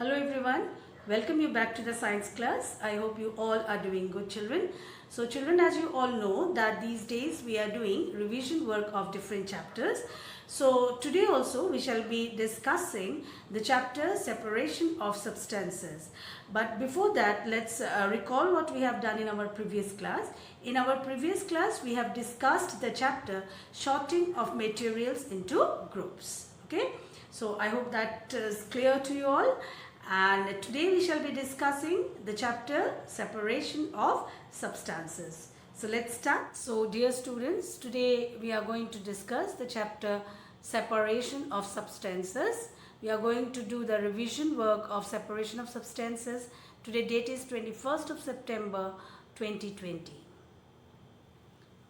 Hello everyone, welcome you back to the science class. I hope you all are doing good, children. So children, as you all know that these days we are doing revision work of different chapters. So today also we shall be discussing the chapter separation of substances. But before that, let's recall what we have done in our previous class. In our previous class we have discussed the chapter sorting of materials into groups. Okay, so I hope that is clear to you all. And today we shall be discussing the chapter separation of substances. So let's start. So dear students, today we are going to discuss the chapter separation of substances. We are going to do the revision work of separation of substances. Today date is 21st of September 2020.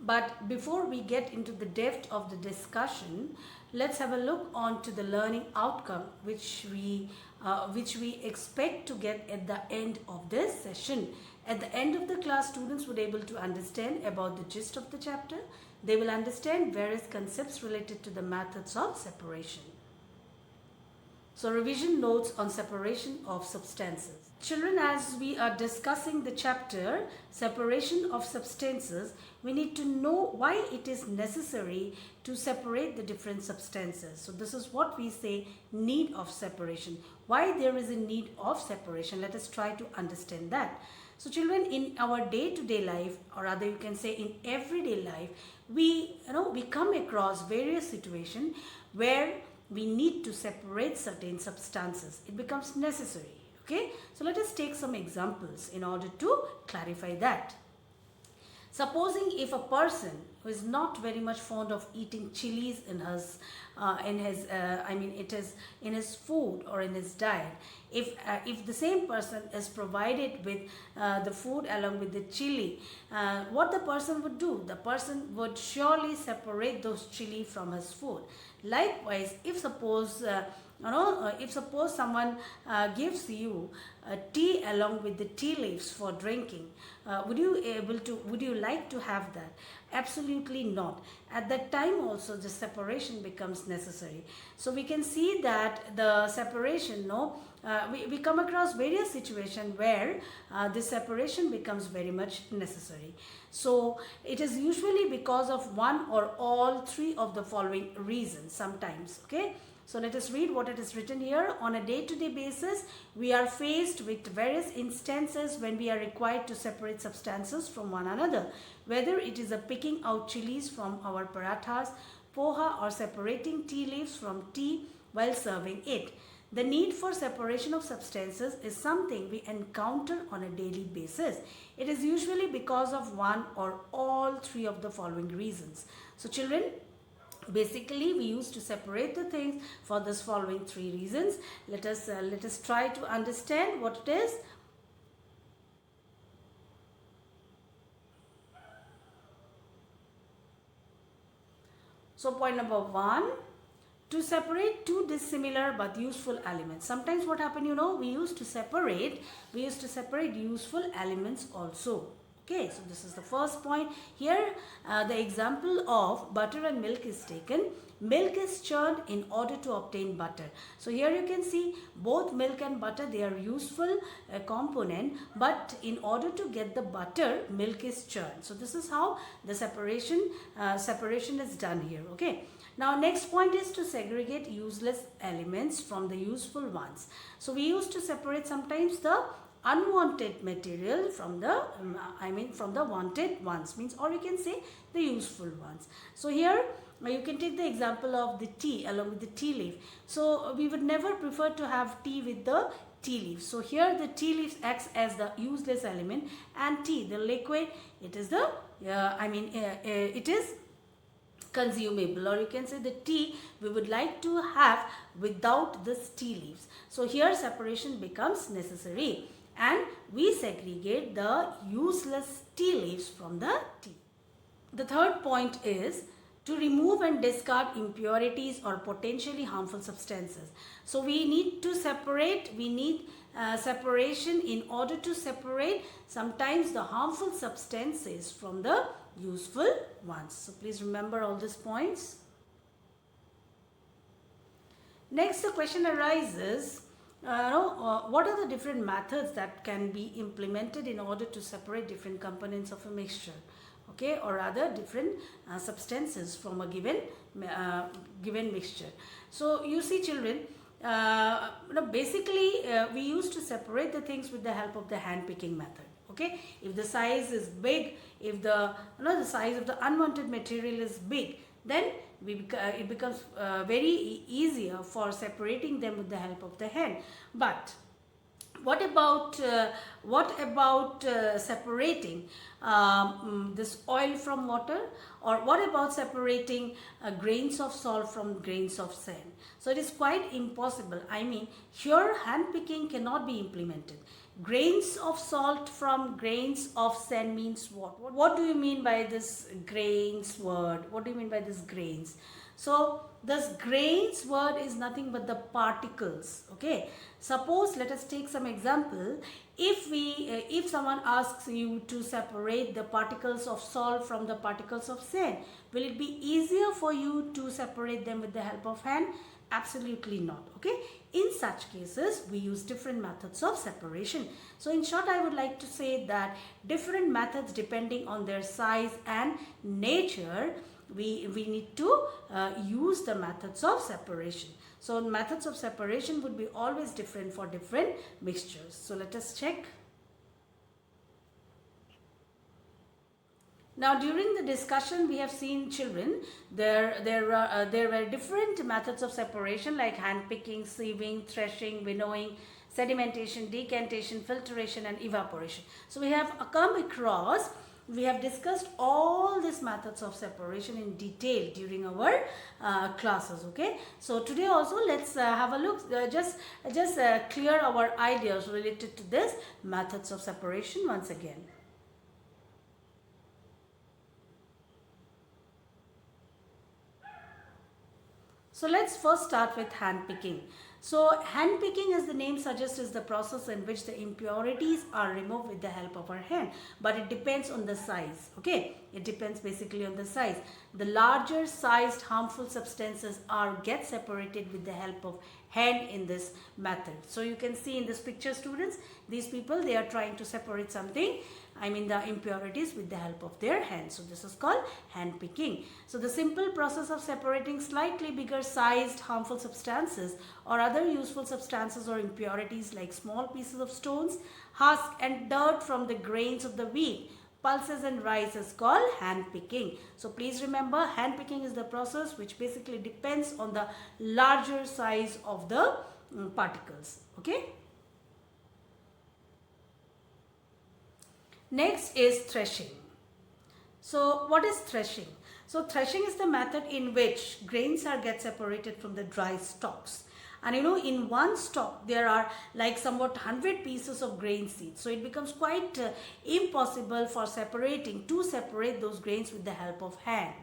But before we get into the depth of the discussion, let's have a look on to the learning outcome which we expect to get at the end of this session. At the end of the class, students would be able to understand about the gist of the chapter. They will understand various concepts related to the methods of separation. So revision notes on separation of substances. Children, as we are discussing the chapter separation of substances, we need to know why it is necessary to separate the different substances. So this is what we say need of separation. Why there is a need of separation? Let us try to understand that. So children, in our day-to-day life, or rather you can say in everyday life, we come across various situations where we need to separate certain substances. It becomes necessary. Okay, so let us take some examples in order to clarify that. Supposing if a person who is not very much fond of eating chilies in his food or in his diet, if the same person is provided with the food along with the chili, what the person would do? The person would surely separate those chili from his food. Likewise, if suppose someone gives you tea along with the tea leaves for drinking, would you like to have that? Absolutely not. At that time also the separation becomes necessary. So we can see that the separation, we come across various situations where this separation becomes very much necessary. So it is usually because of one or all three of the following reasons sometimes. Okay, so let us read what it is written here. On a day-to-day basis, we are faced with various instances when we are required to separate substances from one another, whether it is a picking out chilies from our parathas, poha, or separating tea leaves from tea while serving it. The need for separation of substances is something we encounter on a daily basis. It is usually because of one or all three of the following reasons. So children, basically we used to separate the things for this following three reasons. Let us try to understand what it is. So point number one, to separate two dissimilar but useful elements. Sometimes what happen, we used to separate useful elements also. Okay, so this is the first point. Here the example of butter and milk is taken. Milk is churned in order to obtain butter. So here you can see both milk and butter, they are useful component, but in order to get the butter, milk is churned. So this is how the separation is done here. Okay. Now next point is to segregate useless elements from the useful ones. So we used to separate sometimes the unwanted material from the wanted ones, means, or you can say the useful ones. So here you can take the example of the tea along with the tea leaf. So we would never prefer to have tea with the tea leaf. So here the tea leaf acts as the useless element, and tea, the liquid, it is the it is consumable, or you can say the tea we would like to have without this tea leaves. So here separation becomes necessary and we segregate the useless tea leaves from the tea. The third point is to remove and discard impurities or potentially harmful substances. So we need to separate, separation in order to separate sometimes the harmful substances from the useful ones. So please remember all these points. Next, the question arises, what are the different methods that can be implemented in order to separate different components of a mixture, okay, or rather different substances from a uh, given mixture. So you see children, basically we used to separate the things with the help of the hand picking method. Okay, if the size is big, if the size of the unwanted material is big, then it becomes very easier for separating them with the help of the hand. But what about separating this oil from water, or what about separating grains of salt from grains of sand? So it is quite impossible. I mean, here hand picking cannot be implemented. Grains of salt from grains of sand means what do you mean by this grains word? What do you mean by this grains? So this grains word is nothing but the particles. Okay, suppose let us take some example. If someone asks you to separate the particles of salt from the particles of sand, will it be easier for you to separate them with the help of hand? Absolutely not. Okay, in such cases we use different methods of separation. So in short, I would like to say that different methods, depending on their size and nature, we need to use the methods of separation. So methods of separation would be always different for different mixtures. So let us check. Now during the discussion we have seen children, there were different methods of separation like hand picking, sieving, threshing, winnowing, sedimentation, decantation, filtration and evaporation. So we have come across, we have discussed all these methods of separation in detail during our classes. Okay, so today also let's have a look, just clear our ideas related to this methods of separation once again. So let's first start with hand picking. So hand picking, as the name suggests, is the process in which the impurities are removed with the help of our hand. But it depends on the size. Okay, it depends basically on the size. The larger sized harmful substances get separated with the help of hand in this method. So you can see in this picture, students, these people, they are trying to separate something, I mean the impurities, with the help of their hands. So this is called hand picking. So the simple process of separating slightly bigger sized harmful substances or other useful substances or impurities like small pieces of stones, husk and dirt from the grains of the wheat, pulses and rice is called hand picking. So please remember, hand picking is the process which basically depends on the larger size of the particles. Okay. Next is threshing. So what is threshing? So threshing is the method in which grains get separated from the dry stalks. And in one stalk there are like somewhat 100 pieces of grain seeds. So it becomes quite impossible to separate those grains with the help of hand.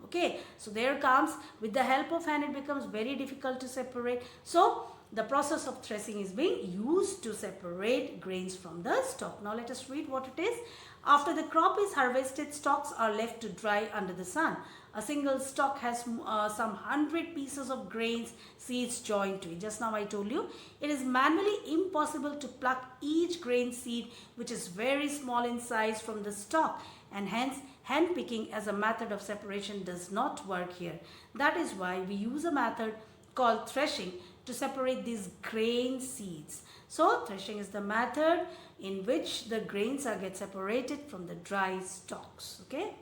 Okay, so there comes, with the help of hand it becomes very difficult to separate. So the process of threshing is being used to separate grains from the stalk. Now let us read what it is. After the crop is harvested, stalks are left to dry under the sun. A single stalk has some 100 pieces of grains seeds joined to it. Just now I told you, it is manually impossible to pluck each grain seed, which is very small in size, from the stalk, and hence hand picking as a method of separation does not work here. That is why we use a method called threshing to separate these grain seeds. So threshing is the method in which the grains get separated from the dry stalks. Okay.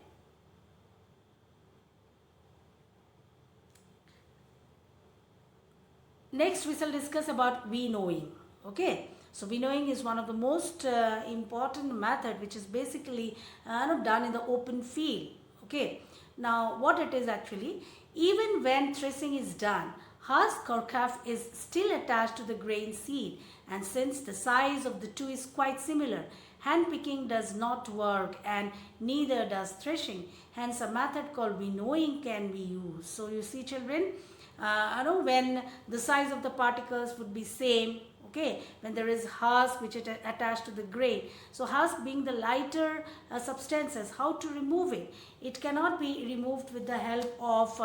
Next we shall discuss about winnowing. Okay. So winnowing is one of the most important method, which is basically done in the open field. Okay. Now what it is actually, even when threshing is done, husk or calf is still attached to the grain seed, and since the size of the two is quite similar, hand picking does not work and neither does threshing. Hence a method called winnowing can be used. So you see children, when the size of the particles would be same, okay, when there is husk which is attached to the grain. So husk being the lighter substances, how to remove it? It cannot be removed with the help of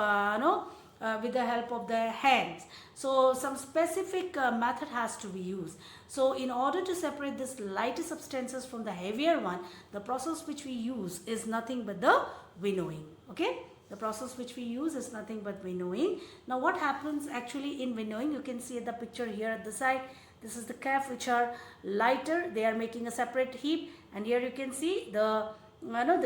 with the help of their hands. So some specific method has to be used. So in order to separate this lighter substances from the heavier one, the process which we use is nothing but the winnowing. Okay, the process which we use is nothing but winnowing. Now what happens actually in winnowing, you can see the picture here at the side. This is the calf which are lighter, they are making a separate heap, and here you can see the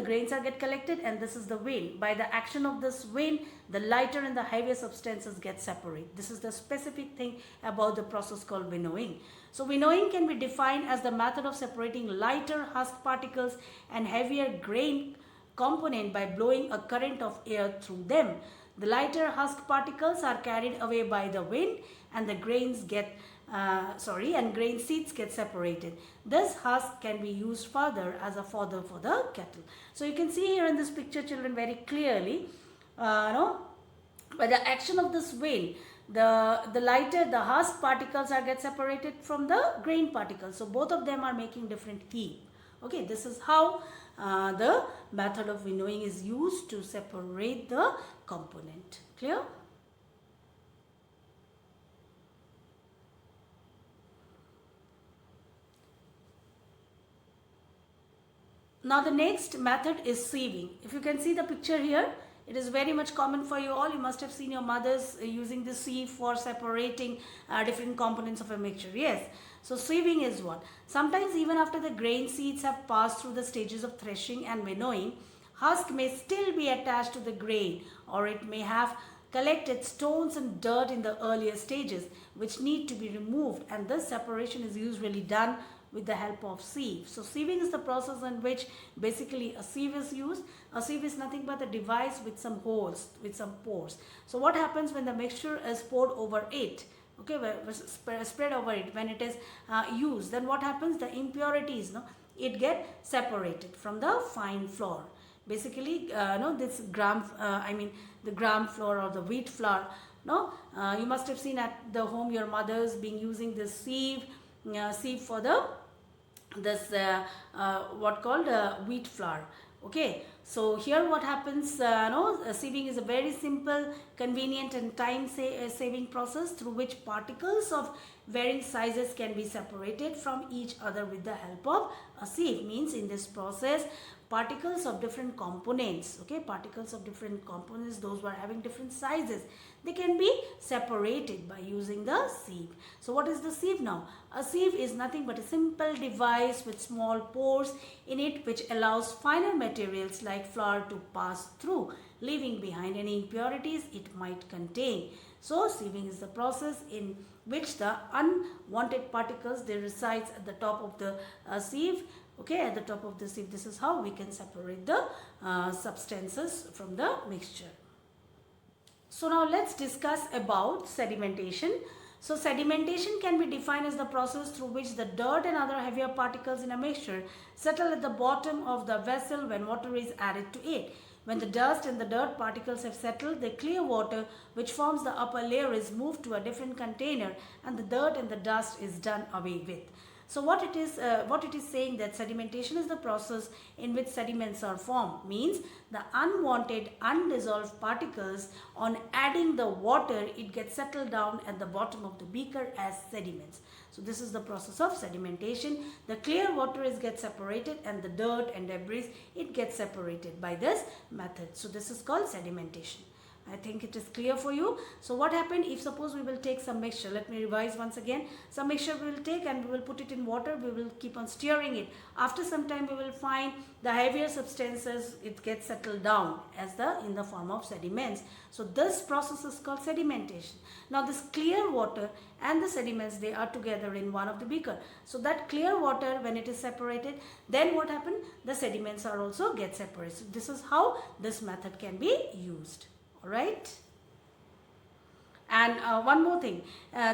grains are get collected, and this is the wind. By the action of this wind, the lighter and the heavier substances get separated. This is the specific thing about the process called winnowing. So winnowing can be defined as the method of separating lighter husk particles and heavier grain component by blowing a current of air through them. The lighter husk particles are carried away by the wind, and the grains grain seeds get separated. This husk can be used further as a fodder for the cattle. So you can see here in this picture, children, very clearly, by the action of this wind, the husk particles get separated from the grain particles. So both of them are making different heap. Okay, this is how the method of winnowing is used to separate the component. Clear? Now the next method is sieving. If you can see the picture here, it is very much common for you all. You must have seen your mothers using the sieve for separating different components of a mixture. Yes. So sieving is what? Sometimes even after the grain seeds have passed through the stages of threshing and winnowing, husk may still be attached to the grain, or it may have collected stones and dirt in the earlier stages which need to be removed, and this separation is usually done with the help of sieve. So sieving is the process in which basically a sieve is used. A sieve is nothing but a device with some holes, with some pores. So what happens when the mixture is poured over it? Okay, spread over it, when it is used, then what happens? The impurities, it get separated from the fine flour. Basically, this the gram flour or the wheat flour. You must have seen at the home your mothers being using this sieve for what called wheat flour. Okay, so here what happens, sieving is a very simple, convenient and time saving process through which particles of varying sizes can be separated from each other with the help of a sieve. Means in this process, particles of different components, those who are having different sizes, they can be separated by using the sieve. So what is the sieve now? A sieve is nothing but a simple device with small pores in it which allows finer materials like flour to pass through, leaving behind any impurities it might contain. So sieving is the process in which the unwanted particles, they resides at the top of the sieve. Okay, at the top of the sieve, this is how we can separate the substances from the mixture. So now let's discuss about sedimentation. So sedimentation can be defined as the process through which the dirt and other heavier particles in a mixture settle at the bottom of the vessel when water is added to it. When the dust and the dirt particles have settled, the clear water which forms the upper layer is moved to a different container, and the dirt and the dust is done away with. So what it is saying, that sedimentation is the process in which sediments are formed. Means the unwanted, undissolved particles, on adding the water, it gets settled down at the bottom of the beaker as sediments. So this is the process of sedimentation. The clear water gets separated, and the dirt and debris, it gets separated by this method. So this is called sedimentation. I think it is clear for you. So what happened if suppose we will take some mixture. Let me revise once again. Some mixture we will take and we will put it in water. We will keep on stirring it. After some time we will find the heavier substances, it gets settled down as in the form of sediments. So this process is called sedimentation. Now this clear water and the sediments, they are together in one of the beaker. So that clear water, when it is separated, then what happened? The sediments are also get separated. So this is how this method can be used. Alright, and one more thing,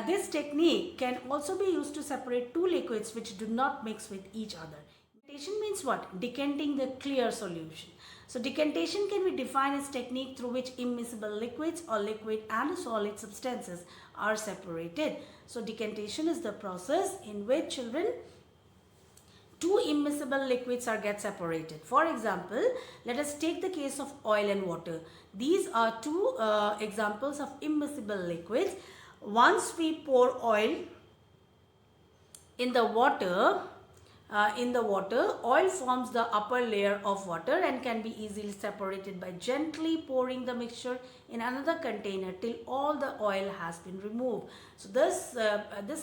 this technique can also be used to separate two liquids which do not mix with each other. Decantation means what? Decanting the clear solution. So decantation can be defined as technique through which immiscible liquids or liquid and solid substances are separated. So decantation is the process in which, children, two immiscible liquids are get separated. For example, let us take the case of oil and water. These are two examples of immiscible liquids. Once we pour oil in the water, oil forms the upper layer of water and can be easily separated by gently pouring the mixture in another container till all the oil has been removed. So this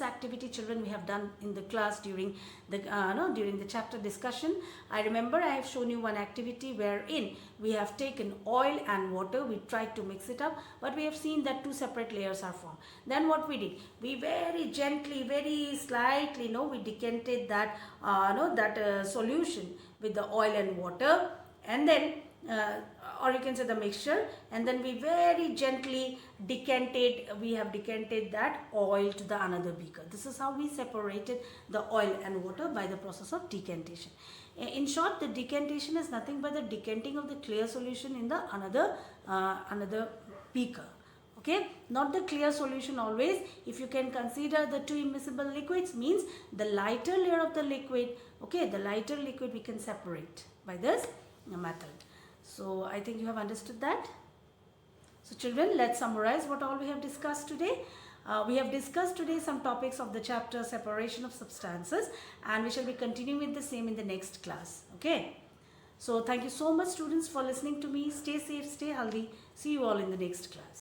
activity, children, we have done in the class during the chapter discussion. I remember I have shown you one activity wherein we have taken oil and water, we tried to mix it up, but we have seen that two separate layers are formed. Then what we did, we very gently, very slightly, we decanted that solution with the oil and water, and then or you can say the mixture, and then we very gently have decanted that oil to the another beaker. This is how we separated the oil and water, by the process of decantation. In short, the decantation is nothing but the decanting of the clear solution in the another beaker. Okay, not the clear solution always. If you can consider the two immiscible liquids, means the lighter layer of the liquid, okay, the lighter liquid we can separate by this method. So I think you have understood that. So children, let's summarize what all we have discussed today. We have discussed today some topics of the chapter separation of substances, and we shall be continuing with the same in the next class. Okay. So thank you so much, students, for listening to me. Stay safe, stay healthy. See you all in the next class.